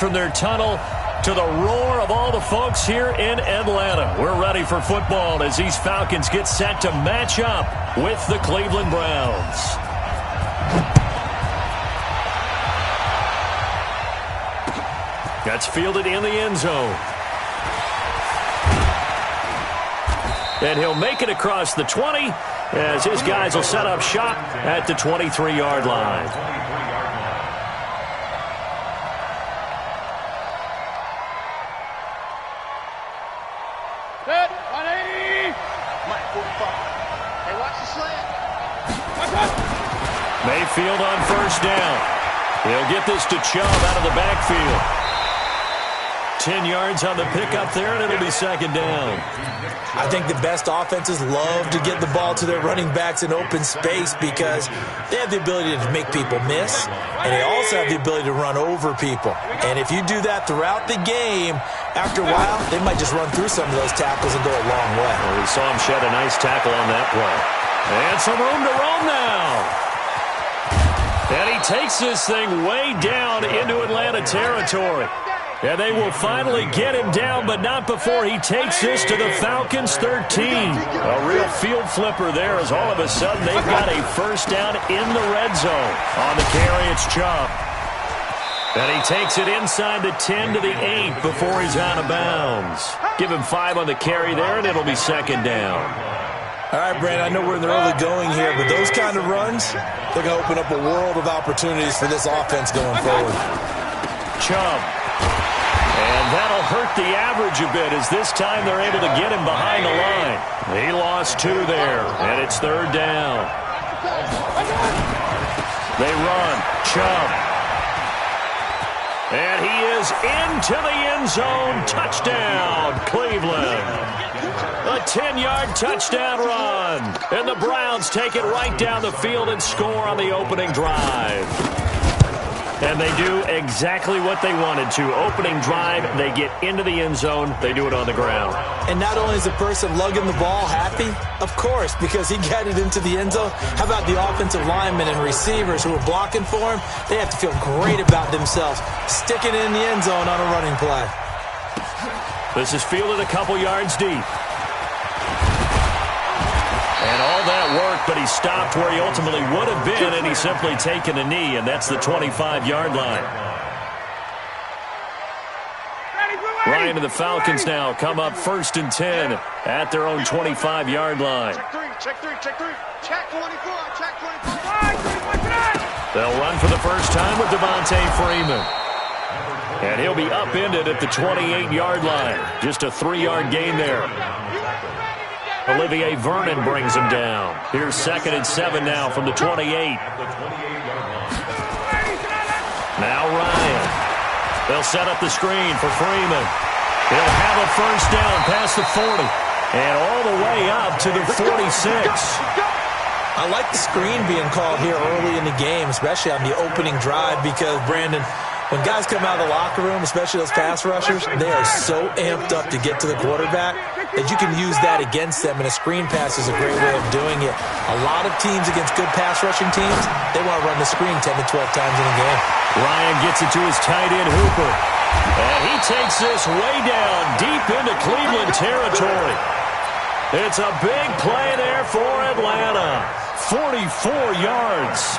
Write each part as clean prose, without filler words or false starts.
From their tunnel to the roar of all the folks here in Atlanta. We're ready for football as these Falcons get set to match up with the Cleveland Browns. That's fielded in the end zone. And he'll make it across the 20 as his guys will set up shop at the 23-yard line. Mayfield on first down. He'll get this to Chubb out of the backfield. 10 yards on the pickup there, and it'll be second down. I think the best offenses love to get the ball to their running backs in open space because they have the ability to make people miss, and they also have the ability to run over people. And if you do that throughout the game, after a while, they might just run through some of those tackles and go a long way. Well, we saw him shed a nice tackle on that play. And some room to roam now. And he takes this thing way down into Atlanta territory. And they will finally get him down, but not before he takes this to the Falcons' 13. A real field flipper there as all of a sudden they've got a first down in the red zone. On the carry, it's Chubb. And he takes it inside the 10 to the 8 before he's out of bounds. Give him 5 on the carry there, and it'll be second down. All right, Brandon, I know we're in the early going here, but those kind of runs, they're going to open up a world of opportunities for this offense going forward. Chubb. And that'll hurt the average a bit as this time they're able to get him behind the line. He lost 2 there, and it's third down. They run. Chubb. And he is into the end zone. Touchdown, Cleveland. A 10-yard touchdown run. And the Browns take it right down the field and score on the opening drive. And they do exactly what they wanted to. Opening drive, they get into the end zone. They do it on the ground. And not only is the person lugging the ball happy, of course, because he got it into the end zone. How about the offensive linemen and receivers who are blocking for him? They have to feel great about themselves, sticking it in the end zone on a running play. This is fielded a couple yards deep. And all that work, but he stopped where he ultimately would have been, and he's simply taken a knee, and that's the 25-yard line. Ryan and the Falcons now come up first and 10 at their own 25-yard line. Check 24, check 24. They'll run for the first time with Devontae Freeman. And he'll be upended at the 28-yard line. Just a 3-yard gain there. Olivier Vernon brings him down. Here's second and 7 now from the 28. Now Ryan. They'll set up the screen for Freeman. He'll have a first down past the 40. And all the way up to the 46. I like the screen being called here early in the game, especially on the opening drive, because, Brandon, when guys come out of the locker room, especially those pass rushers, they are so amped up to get to the quarterback that you can use that against them, and a screen pass is a great way of doing it. A lot of teams against good pass rushing teams, they want to run the screen 10 to 12 times in a game. Ryan gets it to his tight end, Hooper. And he takes this way down deep into Cleveland territory. It's a big play there for Atlanta. 44 yards.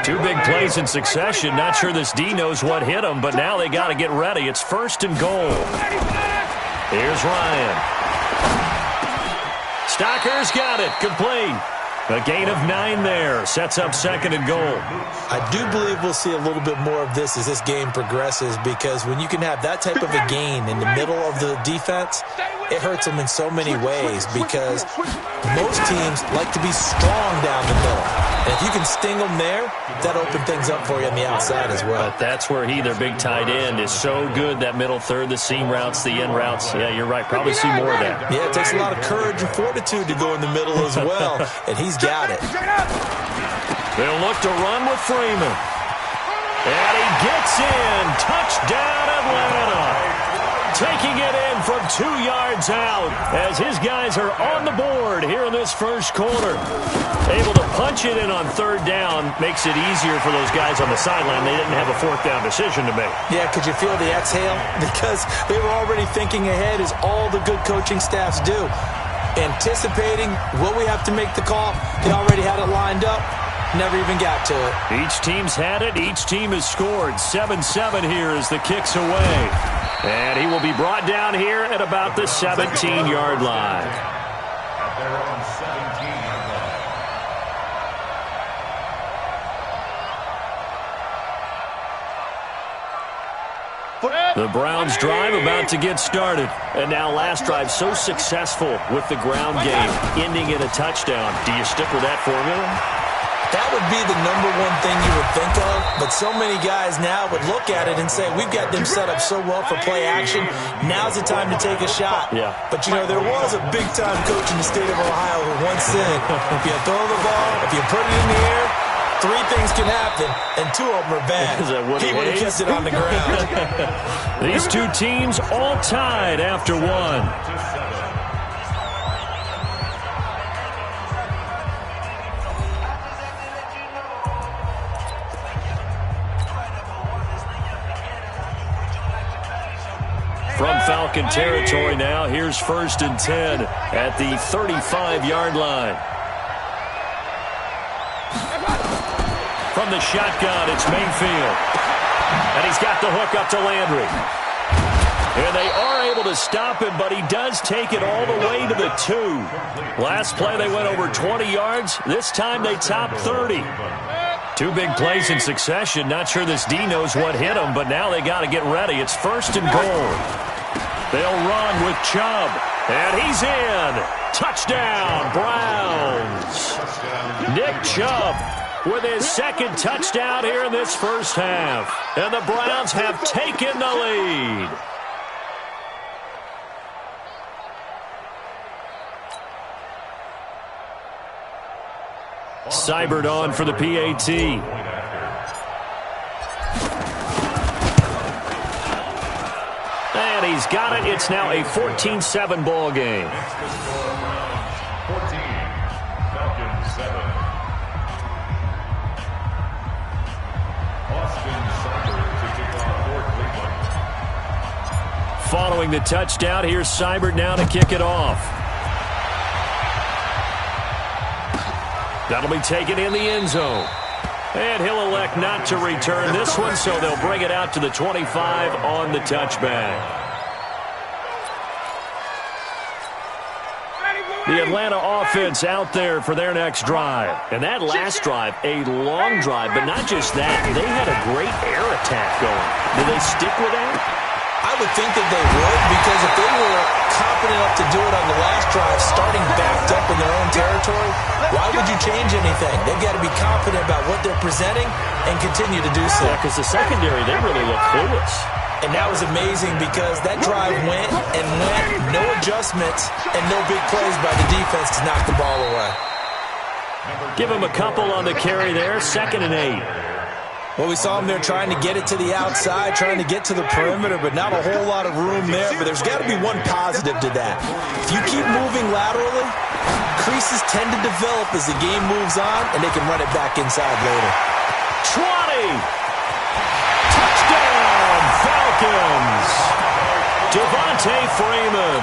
2 big plays in succession. Not sure this D knows what hit him, but now they got to get ready. It's first and goal. Here's Ryan. Stocker's got it. Complete. A gain of 9 there. Sets up second and goal. I do believe we'll see a little bit more of this as this game progresses, because when you can have that type of a gain in the middle of the defense, it hurts them in so many ways, because most teams like to be strong down the middle. And if you can sting them there, that opens things up for you on the outside as well. But that's where their big tight end, is so good, that middle third, the seam routes, the end routes. Yeah, you're right. Probably see more of that. Yeah, it takes a lot of courage and fortitude to go in the middle as well, and he's got it. They'll look to run with Freeman. And he gets in. Touchdown, Atlanta. taking it in from 2 yards out as his guys are on the board here in this first quarter. Able to punch it in on third down makes it easier for those guys on the sideline. They didn't have a fourth down decision to make. Yeah, could you feel the exhale? Because they were already thinking ahead, as all the good coaching staffs do. Anticipating, will we have to make the call? They already had it lined up. Never even got to it. Each team's had it. Each team has scored. 7-7 here as the kick's away. And he will be brought down here at about the 17-yard line. The Browns drive about to get started. And now last drive so successful with the ground game, ending in a touchdown. Do you stick with that formula? That would be the number one thing you would think of, but so many guys now would look at it and say, we've got them set up so well for play action, now's the time to take a shot. Yeah. But, you know, there was a big-time coach in the state of Ohio who once said, if you throw the ball, if you put it in the air, 3 things can happen, and 2 of them are bad. He would have kept it on the ground. These two teams all tied after 1. From Falcon territory now, here's 1st and 10 at the 35-yard line. From the shotgun, it's Mayfield. And he's got the hook up to Landry. And they are able to stop him, but he does take it all the way to the 2. Last play, they went over 20 yards. This time, they topped 30. 2 big plays in succession. Not sure this D knows what hit him, but now they got to get ready. It's 1st and goal. They'll run with Chubb. And he's in. Touchdown, Browns. Nick Chubb with his 2nd touchdown here in this first half. And the Browns have taken the lead. Seibert on for the PAT. And he's got it. It's now a 14-7 ball game. 14, Falcons 7. Austin Seibert to kick off for Cleveland. Following the touchdown, here's Seibert now to kick it off. That'll be taken in the end zone. And he'll elect not to return this one, so they'll bring it out to the 25 on the touchback. The Atlanta offense out there for their next drive. And that last drive, a long drive, but not just that. They had a great air attack going. Do they stick with that? I would think that they would, because if they were confident enough to do it on the last drive, starting backed up in their own territory, why would you change anything? They've got to be confident about what they're presenting and continue to do so. Yeah, because the secondary, they really look clueless. And that was amazing because that drive went and went, no adjustments, and no big plays by the defense to knock the ball away. Give him a couple on the carry there, 2nd and 8. Well, we saw him there trying to get it to the outside, trying to get to the perimeter, but not a whole lot of room there. But there's got to be one positive to that. If you keep moving laterally, creases tend to develop as the game moves on, and they can run it back inside later. 20! Touchdown, Falcons! Devontae Freeman.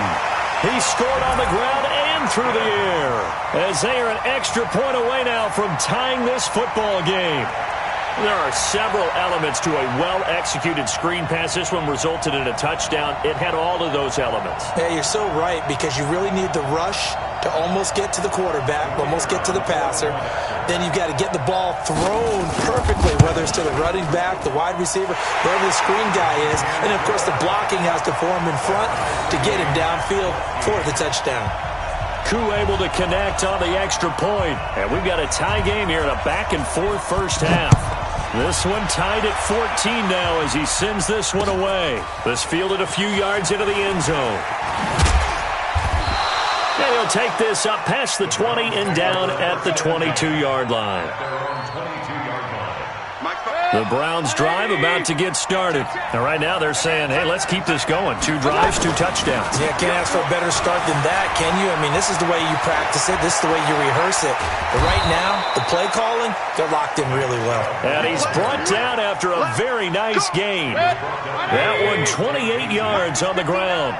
He scored on the ground and through the air, as they are an extra point away now from tying this football game. There are several elements to a well-executed screen pass. This one resulted in a touchdown. It had all of those elements. Yeah, you're so right, because you really need the rush to almost get to the quarterback, almost get to the passer. Then you've got to get the ball thrown perfectly, whether it's to the running back, the wide receiver, wherever the screen guy is. And, of course, the blocking has to form in front to get him downfield for the touchdown. Koo able to connect on the extra point. And we've got a tie game here in a back-and-forth first half. This one tied at 14 now as he sends this one away. This fielded a few yards into the end zone. And he'll take this up past the 20 and down at the 22-yard line. The Browns drive about to get started. And right now they're saying, hey, let's keep this going. 2 drives, 2 touchdowns. Yeah, can't ask for a better start than that, can you? I mean, this is the way you practice it. This is the way you rehearse it. But right now, the play calling, they're locked in really well. And he's brought down after a very nice gain. That one 28 yards on the ground.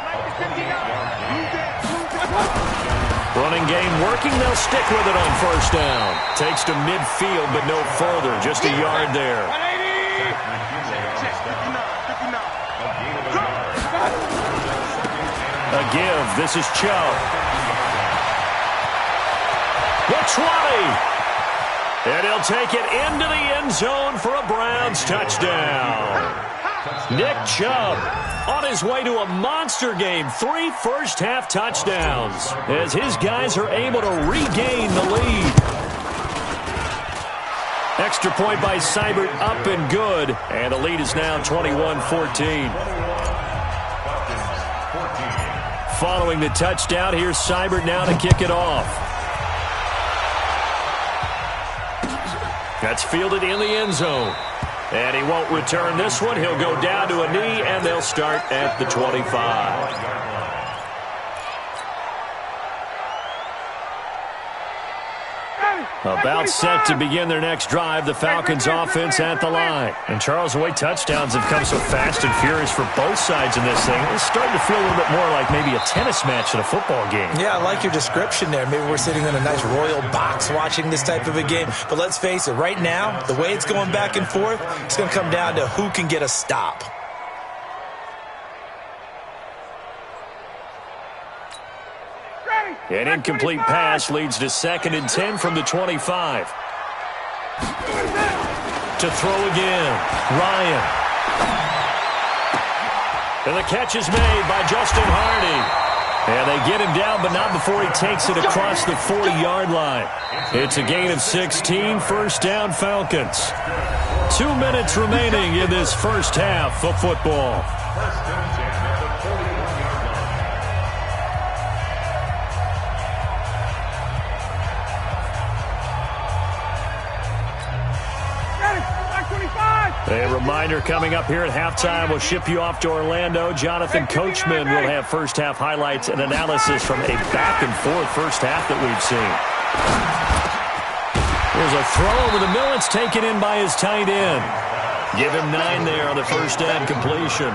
Running game working. They'll stick with it on first down. Takes to midfield, but no further. Just a yard there. A give. This is Chubb. The 20. And he'll take it into the end zone for a Browns touchdown. Nick Chubb on his way to a monster game. 3 first-half touchdowns as his guys are able to regain the lead. Extra point by Seibert up and good. And the lead is now 21-14. Following the touchdown, here's Seibert now to kick it off. That's fielded in the end zone. And he won't return this one. He'll go down to a knee, and they'll start at the 25. About set to begin their next drive, the Falcons offense at the line. And Charles, the way touchdowns have come so fast and furious for both sides in this thing, it's starting to feel a little bit more like maybe a tennis match in a football game. Yeah, I like your description there. Maybe we're sitting in a nice royal box watching this type of a game. But let's face it, right now, the way it's going back and forth, it's going to come down to who can get a stop. An incomplete pass leads to 2nd and 10 from the 25. To throw again, Ryan. And the catch is made by Justin Hardy. And they get him down, but not before he takes it across the 40-yard line. It's a gain of 16, first down Falcons. 2 minutes remaining in this first half of football. A reminder coming up here at halftime. We'll ship you off to Orlando. Jonathan Coachman will have first-half highlights and analysis from a back-and-forth first half that we've seen. There's a throw over the middle. It's taken in by his tight end. Give him 9 there on the first down completion.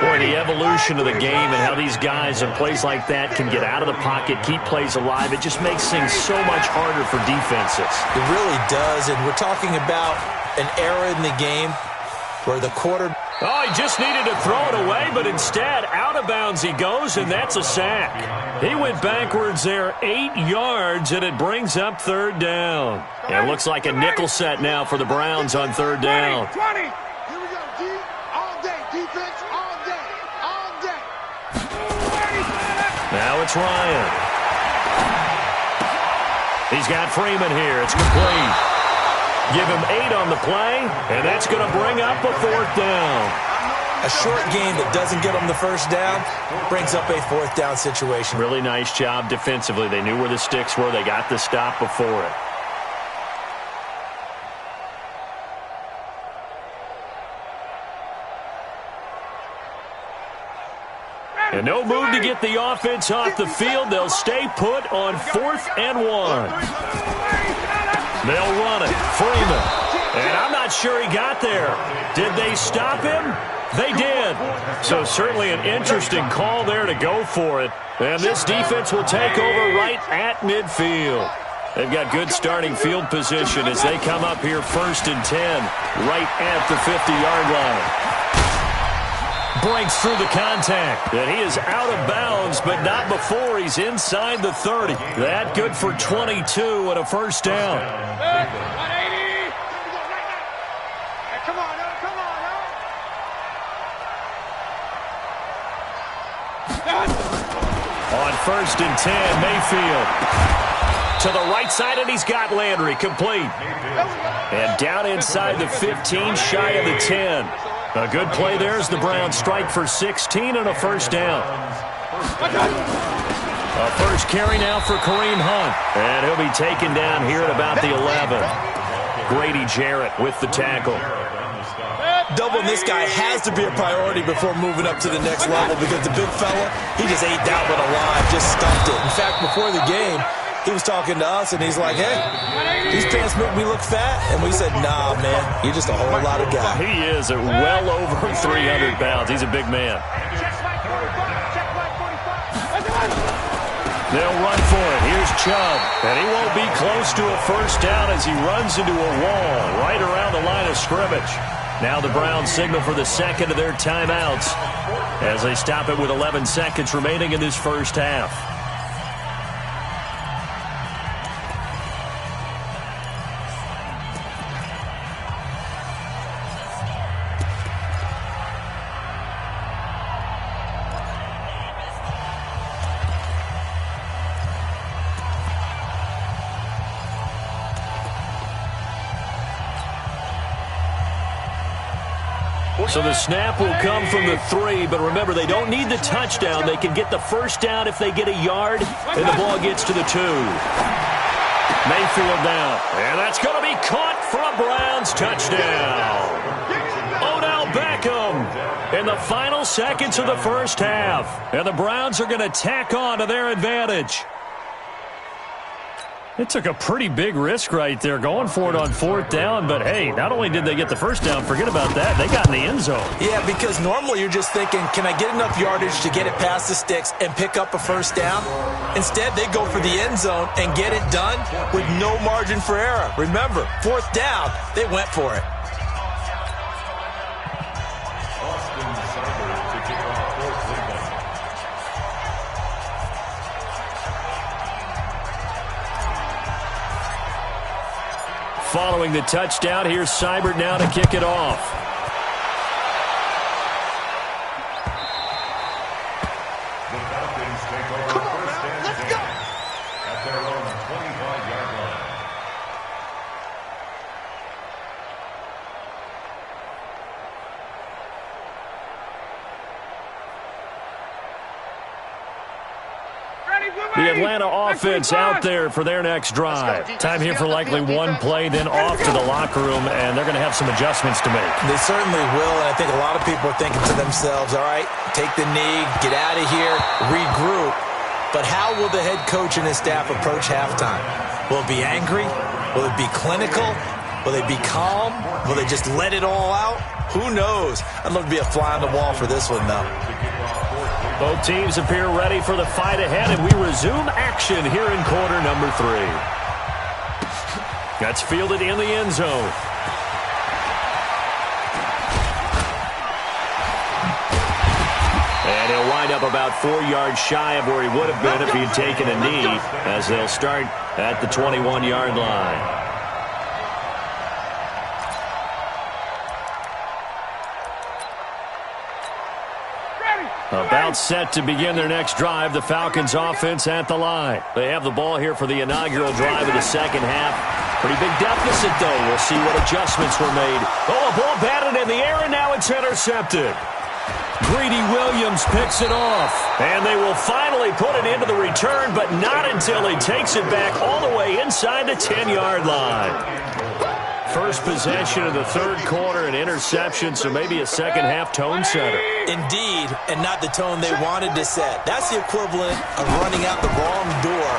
Boy, the evolution of the game and how these guys in plays like that can get out of the pocket, keep plays alive, it just makes things so much harder for defenses. It really does, and we're talking about an era in the game where the quarterback... Oh, he just needed to throw it away, but instead, out of bounds he goes, and that's a sack. He went backwards there 8 yards, and it brings up 3rd down. It looks like a nickel set now for the Browns on 3rd down. 20. Here we go, D. All day. Defense all day. All day. Now it's Ryan. He's got Freeman here. It's complete. Give him 8 on the play, and that's going to bring up a 4th down. A short game that doesn't get them the first down brings up a 4th down situation. Really nice job defensively. They knew where the sticks were. They got the stop before it. And no move to get the offense off the field. They'll stay put on 4th and 1. They'll run it. Freeman. And I'm not sure he got there. Did they stop him? They did. So certainly an interesting call there to go for it. And this defense will take over right at midfield. They've got good starting field position as they come up here 1st and 10 right at the 50-yard line. Breaks through the contact. And he is out of bounds, but not before he's inside the 30. That good for 22 and a first down. 180. Come on, come on, On 1st and 10, Mayfield. To the right side, and he's got Landry complete. And down inside the 15, shy of the 10. A good play there as the Browns strike for 16 and a first down. A first carry now for Kareem Hunt. And he'll be taken down here at about the 11. Grady Jarrett with the tackle. Doubling this guy has to be a priority before moving up to the next level because the big fella, he just ate that one alive, just stuffed it. In fact, before the game, he was talking to us, and he's like, hey, these pants make me look fat. And we said, nah, man, you're just a whole lot of guy. He is at well over 300 pounds. He's a big man. They'll run for it. Here's Chubb. And he won't be close to a first down as he runs into a wall right around the line of scrimmage. Now the Browns signal for the second of their timeouts as they stop it with 11 seconds remaining in this first half. So the snap will come from the 3, but remember, they don't need the touchdown. They can get the first down if they get a yard, and the ball gets to the 2. Mayfield down, and that's going to be caught for a Browns touchdown. Odell Beckham in the final seconds of the first half, and the Browns are going to tack on to their advantage. It took a pretty big risk right there going for it on fourth down, but hey, not only did they get the first down, forget about that, they got in the end zone. Yeah, because normally you're just thinking, can I get enough yardage to get it past the sticks and pick up a first down? Instead, they go for the end zone and get it done with no margin for error. Remember, fourth down, they went for it. Following the touchdown, here's Seibert now to kick it off. The Falcons take over first and 10 at their own 25-yard line. The Atlanta offense out there for their next drive. Time here for likely one play, then off to the locker room, and they're going to have some adjustments to make. They certainly will, and I think a lot of people are thinking to themselves, all right, take the knee, get out of here, regroup. But how will the head coach and his staff approach halftime? Will it be angry? Will it be clinical? Will they be calm? Will they just let it all out? Who knows? I'd love to be a fly on the wall for this one, though. Both teams appear ready for the fight ahead, and we resume action here in quarter number 3. That's fielded in the end zone. And he'll wind up about 4 yards shy of where he would have been if he had taken a knee, as they'll start at the 21-yard line. About set to begin their next drive, the Falcons offense at the line. They have the ball here for the inaugural drive of the second half. Pretty big deficit, though. We'll see what adjustments were made. Oh, a ball batted in the air, and now it's intercepted. Greedy Williams picks it off, and they will finally put it into the return, but not until he takes it back all the way inside the 10-yard line. First possession of the third quarter, an interception, so maybe a second-half tone setter. Indeed, and not the tone they wanted to set. That's the equivalent of running out the wrong door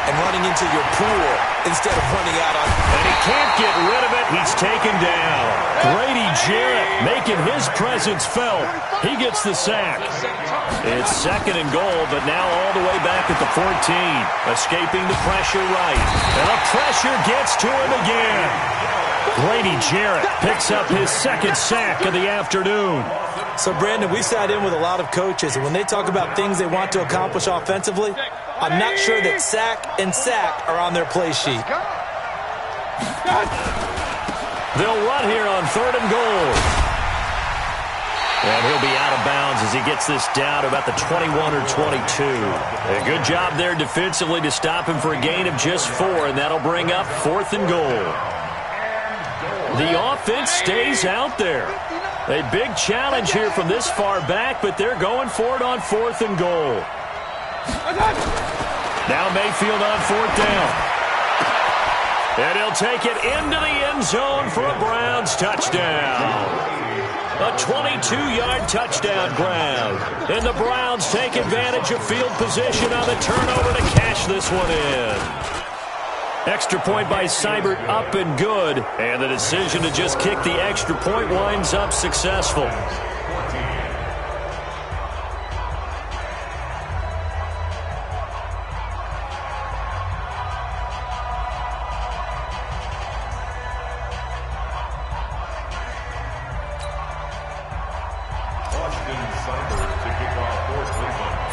and running into your pool instead of running out on... And he can't get rid of it. He's taken down. Grady Jarrett making his presence felt. He gets the sack. It's second and goal, but now all the way back at the 14. Escaping the pressure right. And the pressure gets to him again. Grady Jarrett picks up his second sack of the afternoon. So, Brandon, we sat in with a lot of coaches, and when they talk about things they want to accomplish offensively, I'm not sure that sack and sack are on their play sheet. They'll run here on third and goal. And he'll be out of bounds as he gets this down to about the 21 or 22. A good job there defensively to stop him for a gain of just 4, and that'll bring up fourth and goal. The offense stays out there. A big challenge here from this far back, but they're going for it on fourth and goal. Now Mayfield on fourth down. And he'll take it into the end zone for a Browns touchdown. A 22-yard touchdown grab. And the Browns take advantage of field position on the turnover to cash this one in. Extra point by Seibert up and good. And the decision to just kick the extra point winds up successful.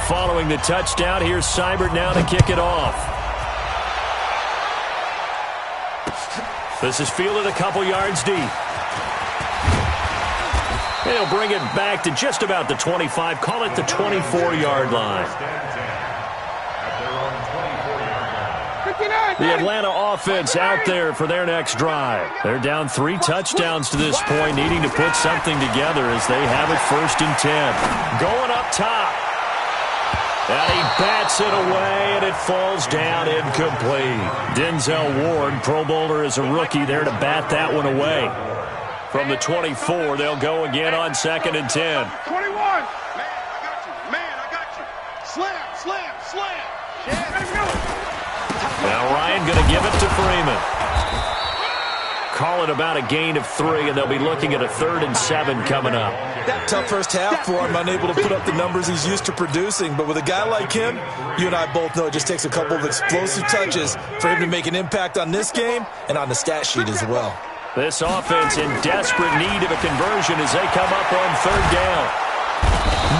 Following the touchdown, here's Seibert now to kick it off. This is fielded a couple yards deep. He'll bring it back to just about the 25, call it the 24-yard line. The Atlanta offense out there for their next drive. They're down 3 touchdowns to this point, needing to put something together as they have it 1st and 10. Going up top. And he bats it away, and it falls down incomplete. Denzel Ward, Pro Bowler as a rookie, there to bat that one away. From the 24, they'll go again on 2nd and 10. 21. Man, I got you. Slam. Now Ryan going to give it to Freeman. Call it about a gain of 3, and they'll be looking at a 3rd and 7 coming up. That tough first half for him, unable to put up the numbers he's used to producing. But with a guy like him, you and I both know it just takes a couple of explosive touches for him to make an impact on this game and on the stat sheet as well. This offense in desperate need of a conversion as they come up on 3rd down.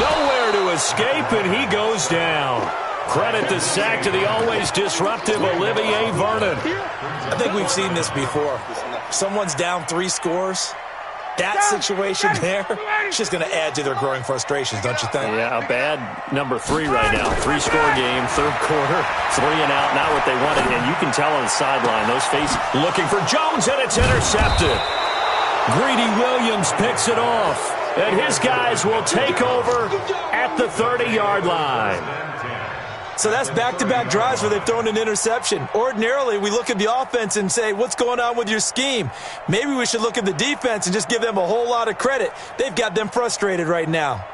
Nowhere to escape, and he goes down. Credit the sack to the always disruptive Olivier Vernon. I think we've seen this before. Someone's down 3 scores. That situation there, it's just going to add to their growing frustrations, don't you think? Yeah, a bad number 3 right now. 3-score game, 3rd quarter, 3 and out, not what they wanted. And you can tell on the sideline, those faces looking for Jones, and it's intercepted. Greedy Williams picks it off, and his guys will take over at the 30-yard line. So that's back-to-back drives where they've thrown an interception. Ordinarily, we look at the offense and say, what's going on with your scheme? Maybe we should look at the defense and just give them a whole lot of credit. They've got them frustrated right now.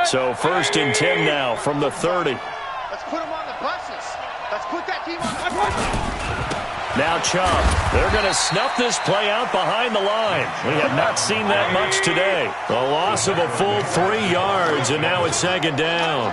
So 1st and 10 now from the 30. Let's put them on the buses. Let's put that team on the buses. Now Chubb, they're going to snuff this play out behind the line. We have not seen that much today. A loss of a full 3 yards, and now it's 2nd down.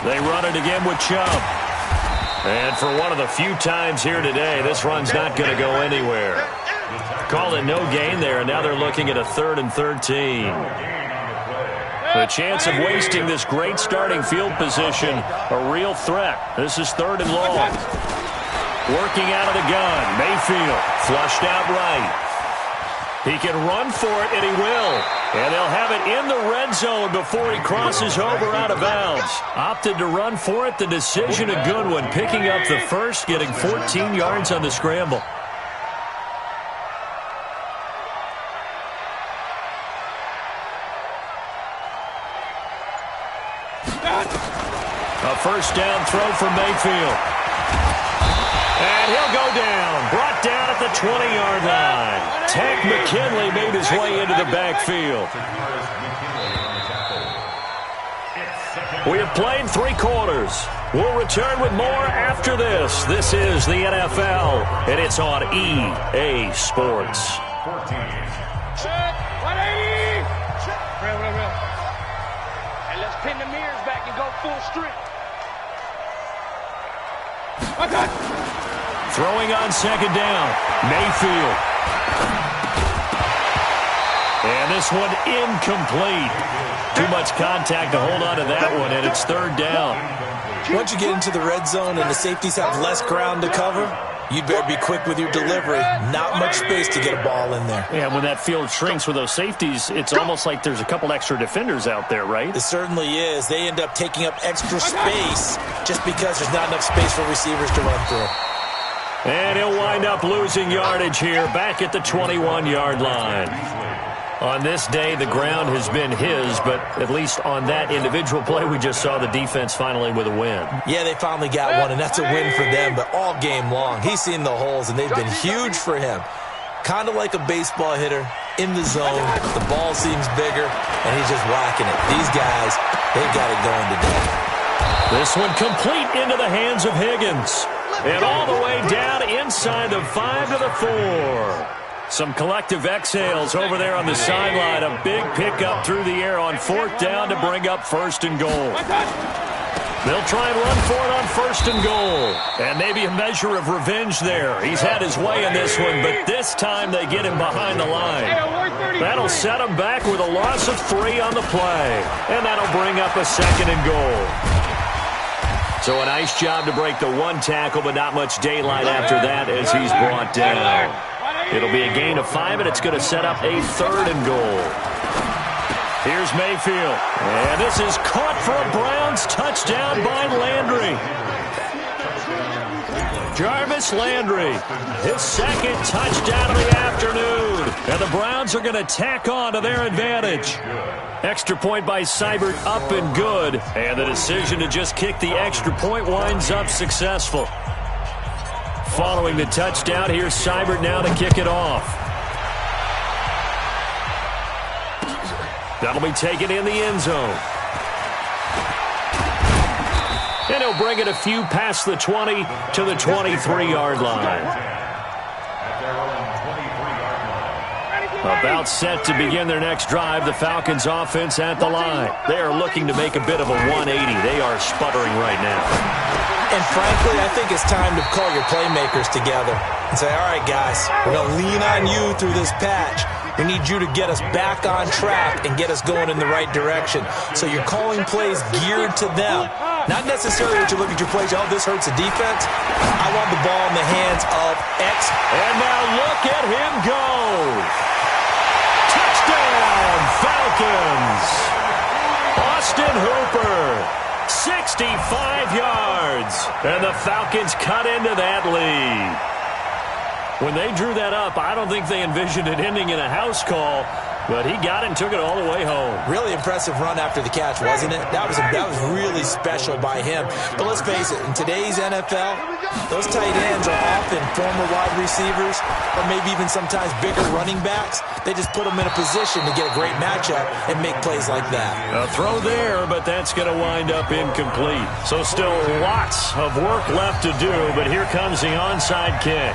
They run it again with Chubb. And for one of the few times here today, this run's not going to go anywhere. Call it no gain there, and now they're looking at a 3rd and 13. The chance of wasting this great starting field position, a real threat. This is 3rd and long. Working out of the gun, Mayfield flushed out right. He can run for it, and he will. And they'll have it in the red zone before he crosses over out of bounds. Opted to run for it. The decision a good one. Picking up the first, getting 14 yards on the scramble. A 1st down throw for Mayfield. And he'll go down. Brought down at the 20-yard line. Tank McKinley made his way into the backfield. We have played 3 quarters. We'll return with more after this. This is the NFL, and it's on EA Sports. Check. 180. Real. And let's pin the mirrors back and go full strength. Throwing on 2nd down. Mayfield. And this one incomplete. Too much contact to hold on to that one, and it's third down. Once you get into the red zone and the safeties have less ground to cover, you'd better be quick with your delivery. Not much space to get a ball in there. Yeah, when that field shrinks with those safeties, it's almost like there's a couple extra defenders out there, right? It certainly is. They end up taking up extra space just because there's not enough space for receivers to run through. And he'll wind up losing yardage here, back at the 21-yard line. On this day, the ground has been his, but at least on that individual play, we just saw the defense finally with a win. Yeah, they finally got one, and that's a win for them, but all game long, he's seen the holes, and they've been huge for him. Kind of like a baseball hitter in the zone. The ball seems bigger, and he's just whacking it. These guys, they've got it going today. This one complete into the hands of Higgins. And all the way down inside the 5 to the 4. Some collective exhales over there on the sideline. A big pickup through the air on fourth down to bring up first and goal. They'll try and run for it on first and goal. And maybe a measure of revenge there. He's had his way in this one, but this time they get him behind the line. That'll set him back with a loss of 3 on the play. And that'll bring up a second and goal. So a nice job to break the one tackle, but not much daylight after that as he's brought down. It'll be a gain of 5, and it's going to set up a third and goal. Here's Mayfield. And this is caught for a Browns touchdown by Landry. Jarvis Landry, his second touchdown of the afternoon. And the Browns are going to tack on to their advantage. Extra point by Seibert up and good. And the decision to just kick the extra point winds up successful. Following the touchdown, here's Seibert now to kick it off. That'll be taken in the end zone. And he'll bring it a few past the 20 to the 23-yard line. About set to begin their next drive, the Falcons offense at the line. They are looking to make a bit of a 180. They are sputtering right now. And frankly, I think it's time to call your playmakers together and say, all right, guys, we're going to lean on you through this patch. We need you to get us back on track and get us going in the right direction. So you're calling plays geared to them. Not necessarily that you look at your plays, oh, this hurts the defense. I want the ball in the hands of X. And now look at him go. Touchdown, Falcons. Austin Hooper, 65 yards. And the Falcons cut into that lead. When they drew that up, I don't think they envisioned it ending in a house call, but he got it and took it all the way home. Really impressive run after the catch, wasn't it? That was really special by him. But let's face it, in today's NFL, those tight ends are often former wide receivers or maybe even sometimes bigger running backs. They just put them in a position to get a great matchup and make plays like that. A throw there, but that's going to wind up incomplete. So still lots of work left to do, but here comes the onside kick.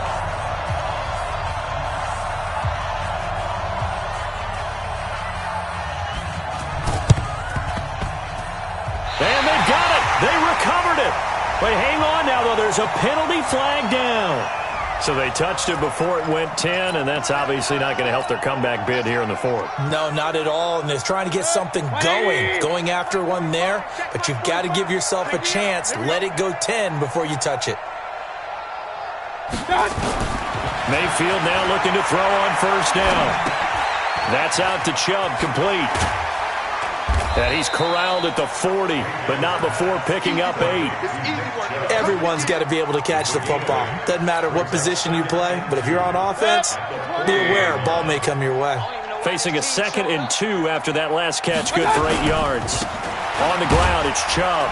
And they got it. They recovered it. But hang on now, though. There's a penalty flag down. So they touched it before it went 10, and that's obviously not going to help their comeback bid here in the fourth. No, not at all. And they're trying to get something going after one there. But you've got to give yourself a chance. Let it go 10 before you touch it. Mayfield now looking to throw on first down. That's out to Chubb, complete. And he's corralled at the 40, but not before picking up 8. Everyone's got to be able to catch the football. Doesn't matter what position you play, but if you're on offense, be aware a ball may come your way. Facing a 2nd and 2 after that last catch, good for 8 yards. On the ground, it's Chubb.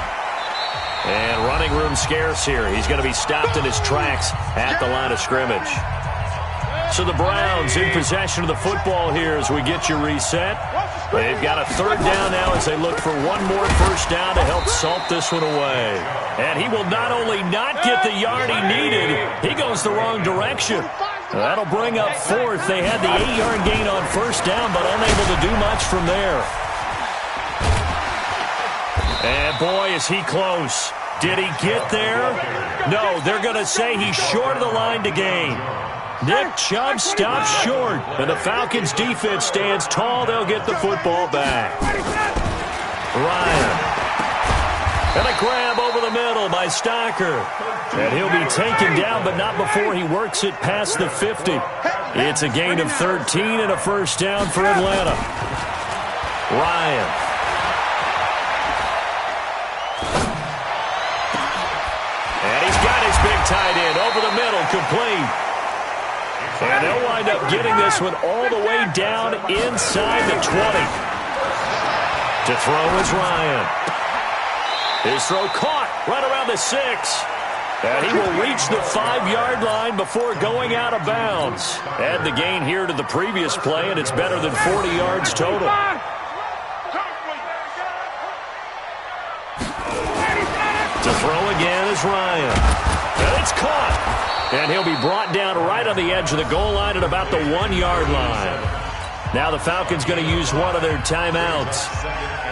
And running room scarce here. He's going to be stopped in his tracks at the line of scrimmage. So the Browns in possession of the football here as we get you reset. They've got a third down now as they look for one more first down to help salt this one away. And he will not only not get the yard he needed, he goes the wrong direction. That'll bring up fourth. They had the 8-yard gain on first down, but unable to do much from there. And boy, is he close. Did he get there? No, they're going to say he's short of the line to gain. Nick Chubb stops short, and the Falcons' defense stands tall. They'll get the football back. Ryan. And a grab over the middle by Stocker. And he'll be taken down, but not before he works it past the 50. It's a gain of 13 and a first down for Atlanta. Ryan. And he's got his big tight end over the middle, complete. And they'll wind up getting this one all the way down inside the 20. To throw is Ryan. His throw caught right around the 6. And he will reach the 5-yard line before going out of bounds. Add the gain here to the previous play, and it's better than 40 yards total. To throw again is Ryan. And it's caught. And he'll be brought down right on the edge of the goal line at about the 1-yard line. Now the Falcons going to use one of their timeouts,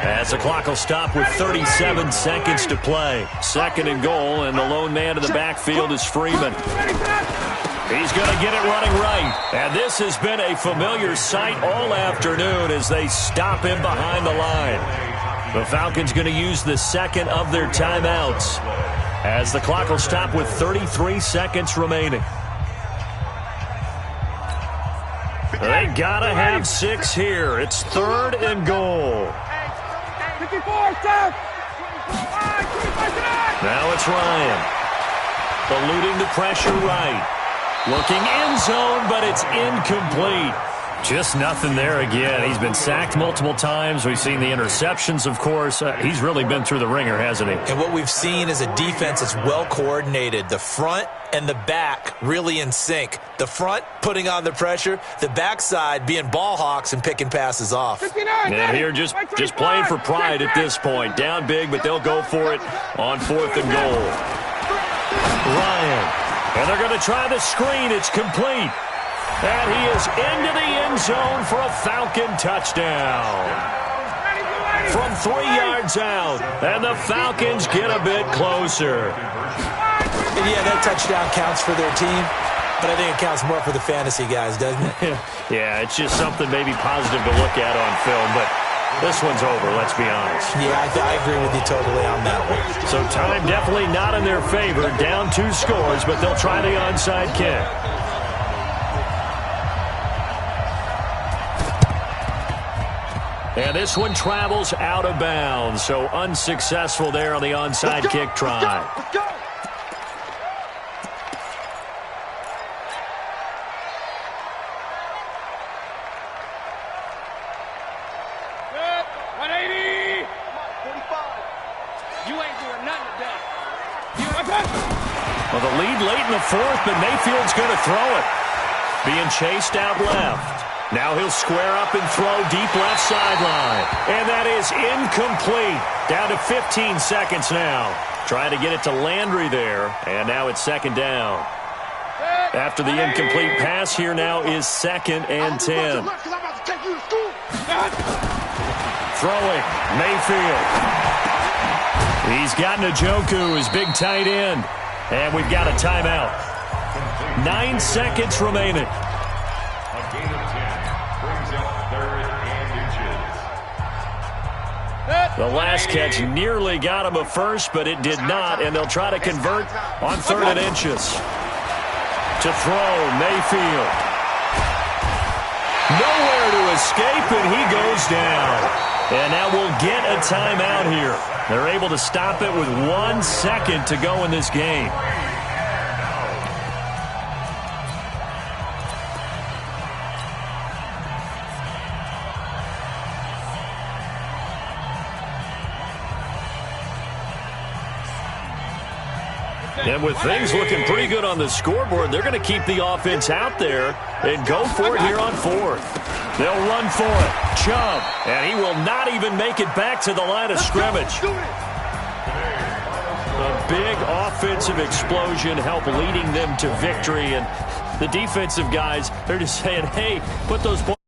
as the clock will stop with 37 seconds to play. 2nd and goal, and the lone man in the backfield is Freeman. He's going to get it running right. And this has been a familiar sight all afternoon as they stop him behind the line. The Falcons going to use the 2nd of their timeouts, as the clock will stop with 33 seconds remaining. They got to have 6 here. It's 3rd and goal. Now it's Ryan. Eluding the pressure right. Looking end zone, but it's incomplete. Just nothing there again. He's been sacked multiple times. We've seen the interceptions, of course. He's really been through the ringer, hasn't he? And what we've seen is a defense that's well coordinated. The front and the back really in sync. The front putting on the pressure, the backside being ball hawks and picking passes off. And here just playing for pride at this point. Down big, but they'll go for it on 4th and goal. Ryan. And they're going to try the screen. It's complete. And he is into the end zone for a Falcon touchdown. From 3 yards out, and the Falcons get a bit closer. And yeah, that touchdown counts for their team, but I think it counts more for the fantasy guys, doesn't it? Yeah, it's just something maybe positive to look at on film, but this one's over, let's be honest. Yeah, I agree with you totally on that one. So time definitely not in their favor. Down 2 scores, but they'll try the onside kick. And this one travels out of bounds, so unsuccessful there on the onside kick try. Let's go. Good. 180. 45. You ain't doing nothing today. Well, the lead late in the 4th, but Mayfield's going to throw it. Being chased out left. Now he'll square up and throw deep left sideline. And that is incomplete. Down to 15 seconds now. Trying to get it to Landry there. And now it's 2nd down. After the incomplete pass, here now is 2nd and 10. Throwing, Mayfield. He's got Njoku, his big tight end. And we've got a timeout. 9 seconds remaining. The last catch nearly got him a first, but it did not, and they'll try to convert on 3rd and inches. To throw, Mayfield. Nowhere to escape, and he goes down. And now we'll get a timeout here. They're able to stop it with 1 second to go in this game. And with things looking pretty good on the scoreboard, they're going to keep the offense out there and go for it here on 4th. They'll run for it. Chubb, and he will not even make it back to the line of scrimmage. A big offensive explosion help leading them to victory, and the defensive guys, they're just saying, hey, put those points.